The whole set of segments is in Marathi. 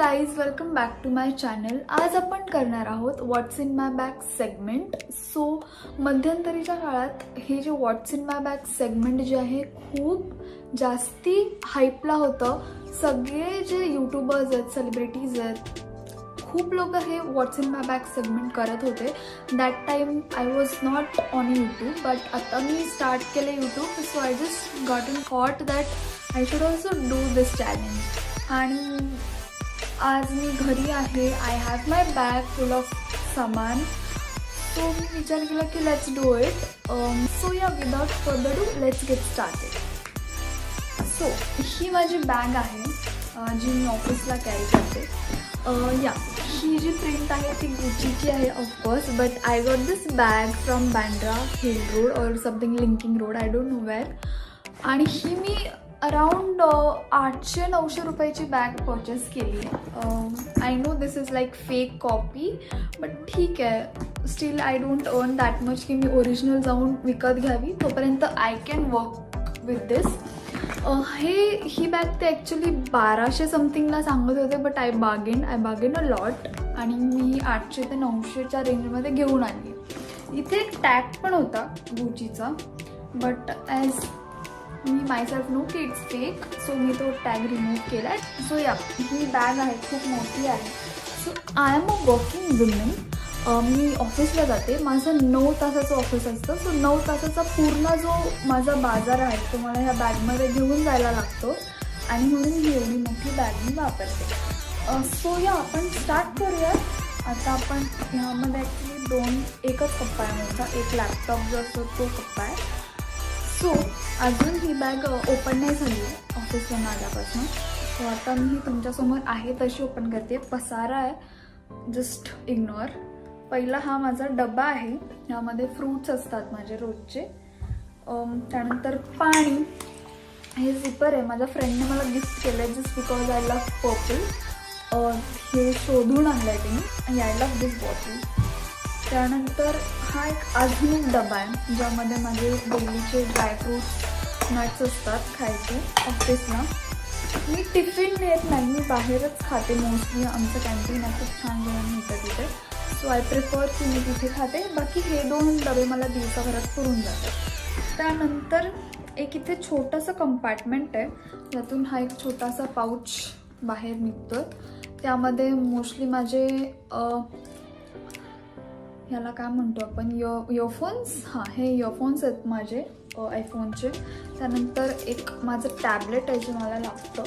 Guys, welcome back to my channel. आज आपण करणार आहोत what's in my bag segment. So मध्यंतरीच्या काळात हे जे what's in my bag segment जे आहे खूप जास्ती हाईपला होतं. सगळे जे यूट्यूबर्स आहेत, सेलिब्रिटीज आहेत, खूप लोक हे what's in my bag segment करत होते. That time I was not on YouTube, but आता मी स्टार्ट केलं YouTube. So I just got in thought that I should also do this challenge. आणि आज मी घरी आहे. I have my bag full of सामान. सो मी विचार केला की let's do it. So yeah without further do let's get started. So ही माझी बॅग आहे जी मी ऑफिसला कॅरी करते. ही जी प्रिंट आहे ती गुचीची आहे of course, but I got this bag from Bandra hill road और something linking road, I don't know where. आणि ही मी अराउंड 800-900 रुपयाची बॅग परचेस केली आहे. I know this is like fake copy, but ठीक आहे. Still I don't earn that much की मी ओरिजिनल जाऊन विकत घ्यावी. तोपर्यंत I can work with this. He bag ते ॲक्च्युली 1200 समथिंगला सांगत होते, but I bargain a lot आणि मी 800 ते 900च्या रेंजमध्ये घेऊन आली. इथे एक टॅग पण होता गुचीचा, बट ॲज मी मायसेल्फ नो की इट्स फेक, सो मी तो टॅग रिमूव्ह केला आहे. सो ही बॅग आहे, खूप मोठी आहे. So I am a working women. मी ऑफिसला जाते. माझं 9 तासाचं ऑफिस असतं. सो 9 तासाचा पूर्ण जो माझा बाजार आहे तो मला ह्या बॅगमध्ये घेऊन जायला लागतो आणि म्हणून ही एवढी मोठी बॅग मी वापरते. सो आपण स्टार्ट करूया. आता आपण ह्यामध्ये ॲक्च्युली एकच कप्पा आहे मोठा. एक लॅपटॉप जो असतो तो कप्पा आहे. सो अजून ही बॅग ओपन नाही झाली आहे ऑफिसवरून आल्यापासून. सो आता मी तुमच्यासमोर आहे तशी ओपन करते. पसारा आहे, जस्ट इग्नोर. पहिला हा माझा डबा आहे. ह्यामध्ये फ्रूट्स असतात माझे रोजचे. त्यानंतर पाणी. हे झिपर आहे, माझ्या फ्रेंडने मला गिफ्ट केलं आहे just because I love purple. हे शोधून आणलं आहे त्यांनी. I love this bottle. त्यानंतर हा एक अजून एक डबा आहे ज्यामध्ये माझे डेलीचे ड्रायफ्रूट्स नट्स असतात खायचे ऑफिसला. मी टिफिन नेत नाही, मी बाहेरच खाते मोस्टली. आमचं कॅन्टीन आहे, खूप छान जेवण मिळतं तिथे. सो आय प्रिफर की मी तिथे खाते. बाकी हे 2 डबे मला दिवसाभरात पुरून जातात. त्यानंतर एक इथे छोटंसं कंपार्टमेंट आहे, त्यातून हा एक छोटासा पाऊच बाहेर निघतो. त्यामध्ये मोस्टली माझे ह्याला काय म्हणतो आपण, इयरफोन्स. हे इयरफोन्स आहेत माझे आयफोनचे. त्यानंतर एक माझं टॅबलेट आहे जे मला लागतं.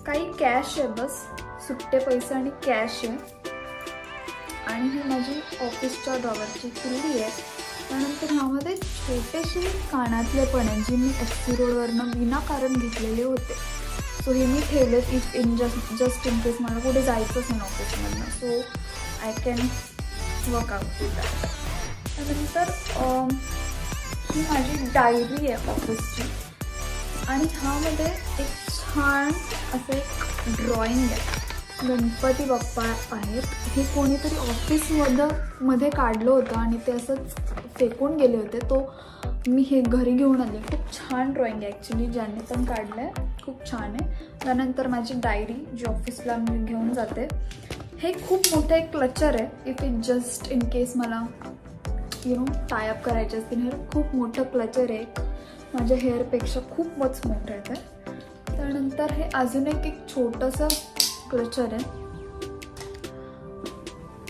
काही कॅश आहे, बस सुट्टे पैसे आणि कॅश आहे. आणि ही माझी ऑफिसच्या ड्रॉवरची किल्ली आहे. त्यानंतर ह्यामध्ये छोटेसे कानातले पण आहे जे मी FC रोडवरनं विनाकारण घेतलेले होते. सो हे मी ठेवलेत if in just in case मला कुठे जायचंच नाही ऑफिसमधनं. So I can work out with that. त्यानंतर ही माझी डायरी आहे ऑफिसची. आणि ह्यामध्ये एक छान असं एक ड्रॉइंग आहे. गणपती बाप्पा आहेत. हे कोणीतरी ऑफिसमध्ये काढलं होतं आणि ते असंच फेकून गेले होते. तो मी हे घरी घेऊन आले. खूप छान ड्रॉइंग आहे ॲक्च्युली, ज्याने पण काढलं आहे, खूप छान आहे. त्यानंतर माझी डायरी जी ऑफिसला मी घेऊन जाते. हे खूप मोठं एक क्लचर आहे if it just in case मला टाय अप करायचे असतील. हे खूप मोठं क्लचर आहे, माझ्या हेअरपेक्षा खूपच मोठं आहे ते. त्यानंतर हे अजून एक छोटंसं क्लचर आहे.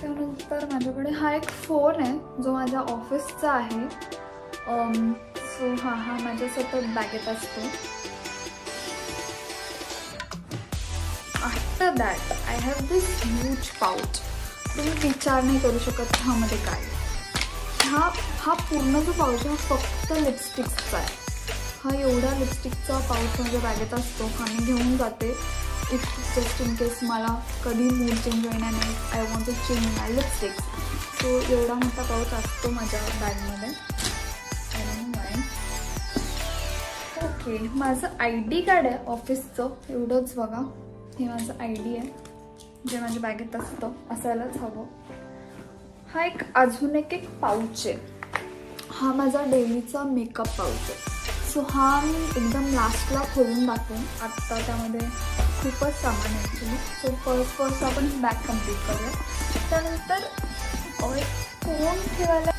त्यानंतर माझ्याकडे हा एक फोन आहे जो माझ्या ऑफिसचा आहे. सो हा माझ्या सतत बॅगेत असतो. After that I have this huge pouch. तुम्ही विचार नाही करू शकत ह्यामध्ये काय. हा पूर्ण जो पाऊच आहे फक्त लिपस्टिक्सचा आहे. हा एवढा लिपस्टिकचा पाऊच माझ्या बॅगेत असतो. हा मी घेऊन जाते इफ जस्ट इन केस मला कधी मूड चेंज होईना नाही. I want to change my lipsticks. So एवढा मोठा पाऊच असतो माझ्या बॅगमध्ये. ओके, माझं ID कार्ड आहे ऑफिसचं, एवढंच बघा. हे माझं ID आहे जे माझ्या बॅगेत असतं, असायलाच हवं. हा एक अजून एक पाऊच आहे. हा माझा डेलीचा मेकअप पाऊच आहे. सो हा मी एकदम लास्टला खोलून दाखवेन. आत्ता त्यामध्ये खूपच सामान आहे ॲक्च्युली. सो फर्स्ट आपण ही बॅग कम्प्लीट करूया. त्यानंतर एक फोन ठेवायला,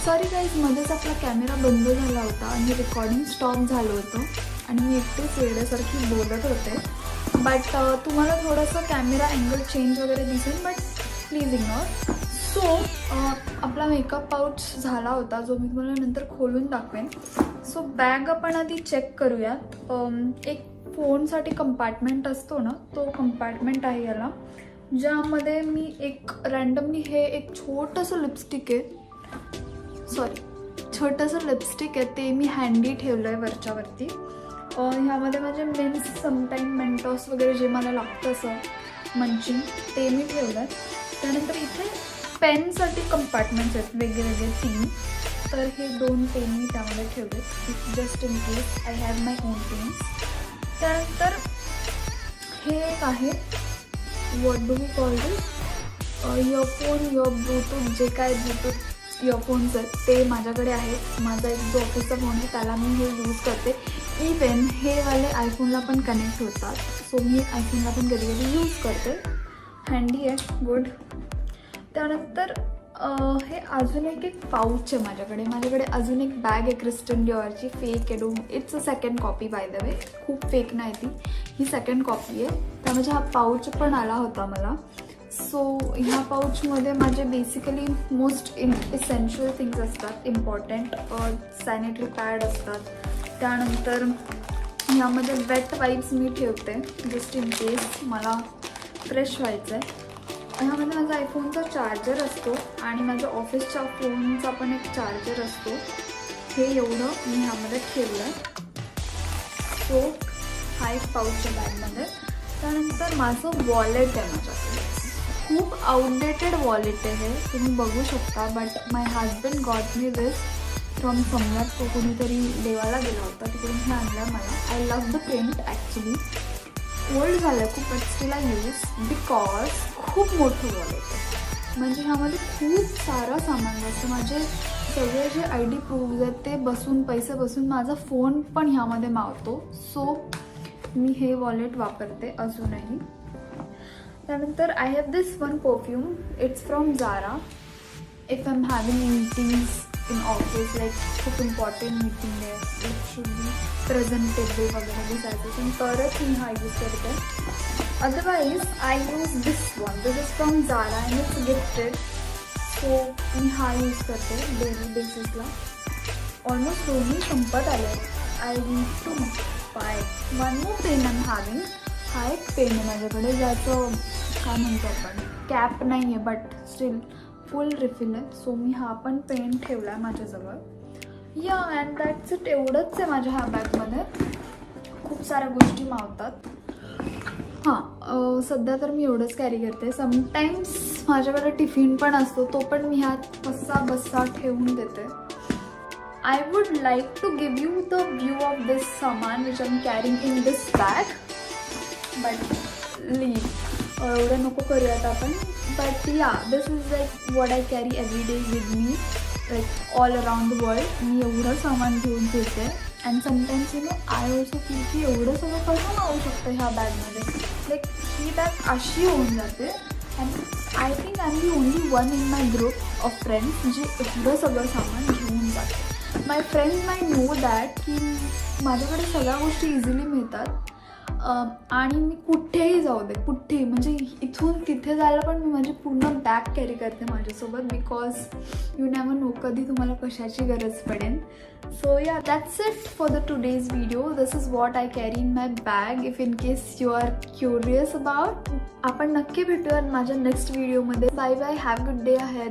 सॉरी गाईज, मध्येच आपला कॅमेरा बंद झाला होता आणि रेकॉर्डिंग स्टॉप झालं होतं आणि मी एकटेच वेड्यासारखी बोलत होते. बट तुम्हाला थोडंसं कॅमेरा अँगल चेंज वगैरे दिसेल, बट प्लीज इग्नोर. सो आपला मेकअप पाऊच झाला होता, जो मी तुम्हाला नंतर खोलून दाखवेन. सो बॅग आपण आधी चेक करूयात. एक फोनसाठी कंपार्टमेंट असतो ना, तो कंपार्टमेंट आहे याला, ज्यामध्ये मी एक रँडमली हे एक छोटंसं लिपस्टिक आहे, ते मी हँडी ठेवलं आहे वरच्यावरती. ह्यामध्ये माझे मेन्स समटाईम मेंटॉस वगैरे जे मला लागतं असं मंचिंग, ते मी ठेवलं आहे. त्यानंतर इथे पेनसाठी कंपार्टमेंट्स आहेत वेगवेगळे 3, तर हे 2 पेन मी त्यामध्ये ठेवले just in case I have my own pens. त्यानंतर हे एक आहे, what do we call this, earphone, Bluetooth, जे काय ब्लूटूथ इयरफोन्स आहेत ते माझ्याकडे आहेत. माझा एक जो ऑफिसचा फोन आहे त्याला मी हे यूज करते. इवन हे वाले आयफोनला पण कनेक्ट होतात, सो मी आयफोनला पण कधी कधी यूज करते. हँडी आहे, गुड. त्यानंतर हे अजून एक पाऊच आहे माझ्याकडे अजून एक बॅग आहे क्रिस्टन डिओरची, फेक आहे. It's a second copy by the way, खूप फेक नाही ती, ही सेकंड कॉपी आहे. त्यामध्ये हा पाऊच पण आला होता मला. सो ह्या पाऊचमध्ये माझे बेसिकली मोस्ट इसेन्शियल थिंग्स असतात, इम्पॉर्टंट. सॅनिटरी पॅड असतात. त्यानंतर ह्यामध्ये वेट वाईप्स मी ठेवते जस्ट इन केस मला फ्रेश व्हायचं आहे. ह्यामध्ये माझा आयफोनचा चार्जर असतो आणि माझ्या ऑफिसच्या फोनचा पण एक चार्जर असतो. हे एवढं मी ह्यामध्ये ठेवलं आहे. सो हा एक पाऊच आहे बॅगमध्ये. त्यानंतर माझं वॉलेट आहे माझ्याकडे, खूप आउटडेटेड वॉलेट आहे हे, तुम्ही बघू शकता. But my husband got me this from somewhere. तो कोणीतरी देवाला गेला होता, तिकडून हे आणलं मला. I love the print actually. Old झालं आहे खूप, but still I use because खूप मोठं वॉलेट आहे. म्हणजे ह्यामध्ये खूप सारं सामान असतं. माझे सगळे जे ID प्रूफ्स आहेत ते पैसे बसून माझा फोन पण ह्यामध्ये मावतो. सो मी हे वॉलेट वापरते अजूनही. त्यानंतर I have this one perfume, it's from Zara. If I am having meetings in office, like खूप इम्पॉर्टंट मीटिंग आहे, इट शुड बी प्रेझेंटेबल वगैरे दिसायचं, तरच मी हा यूज करते. Otherwise I use this one, this is from Zara and it's gifted. So मी हा यूज करते डेली बेसिसला. ऑलमोस्ट दोन्ही संपत आले. I need to buy one more pen I am having. हा एक पेन आहे माझ्याकडे, ज्याचं काय म्हणतो आपण, कॅप नाही आहे बट स्टील फुल रिफिल आहे. सो मी हा पण पेन ठेवला आहे माझ्याजवळ. या अँड दॅट्स इट. एवढंच आहे माझ्या ह्या बॅगमध्ये. खूप साऱ्या गोष्टी मावतात. हां, सध्या तर मी एवढंच कॅरी करते. समटाईम्स माझ्याकडे टिफिन पण असतो, तो पण मी ह्यात बस्सा ठेवून देते. I would like to give you the view of this सामान which I am carrying in this bag, but leave एवढं नको करूयात आपण. But yeah, this is like what I carry every day with me, like all around the world. मी एवढं सामान घेऊन फिरते. And sometimes I also feel की एवढं सगळं कसं मावू शकतं ह्या बॅगमध्ये. लाईक ही बॅग अशी होऊन जाते. And I think I am the only one in my group of friends जे एवढं सगळं सामान घेऊन जाते. My friends my know that की माझ्याकडे सगळ्या गोष्टी इझिली मिळतात. आणि मी कुठेही जाऊ दे, कुठेही, म्हणजे इथून तिथे जायला पण मी माझी पूर्ण बॅग कॅरी करते माझ्यासोबत, बिकॉज यू नेव्हर नो कधी तुम्हाला कशाची गरज पडेल. So yeah, that's it for the today's video. This is what I carry in my bag. If in case you are curious about. आपण नक्की भेटूयात माझ्या नेक्स्ट व्हिडिओमध्ये. Bye bye, have good day ahead.